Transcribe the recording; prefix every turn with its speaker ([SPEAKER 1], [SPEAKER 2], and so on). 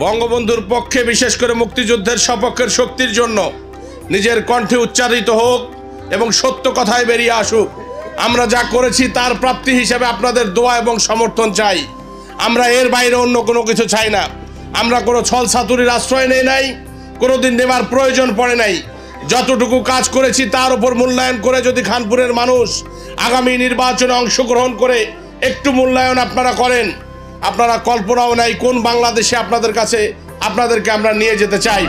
[SPEAKER 1] বঙ্গবন্ধুর পক্ষে, বিশেষ করে মুক্তিযুদ্ধের সপক্ষের শক্তির জন্য নিজের কণ্ঠে উচ্চারিত হোক এবং সত্য কথায় বেরিয়ে আসুক। আমরা যা করেছি তার প্রাপ্তি হিসেবে আপনাদের দোয়া এবং সমর্থন চাই। আমরা এর বাইরে অন্য কোনো কিছু চাই না। আমরা কোনো ছল ছাতুরির আশ্রয় নেই নাই, কোনোদিন নেবার প্রয়োজন পড়ে নাই। যতটুকু কাজ করেছি তার উপর মূল্যায়ন করে যদি খানপুরের মানুষ আগামী নির্বাচনে অংশগ্রহণ করে একটু মূল্যায়ন আপনারা করেন, আপনারা কল্পনাও নাই কোন বাংলাদেশে আপনাদেরকে আমরা নিয়ে যেতে চাই।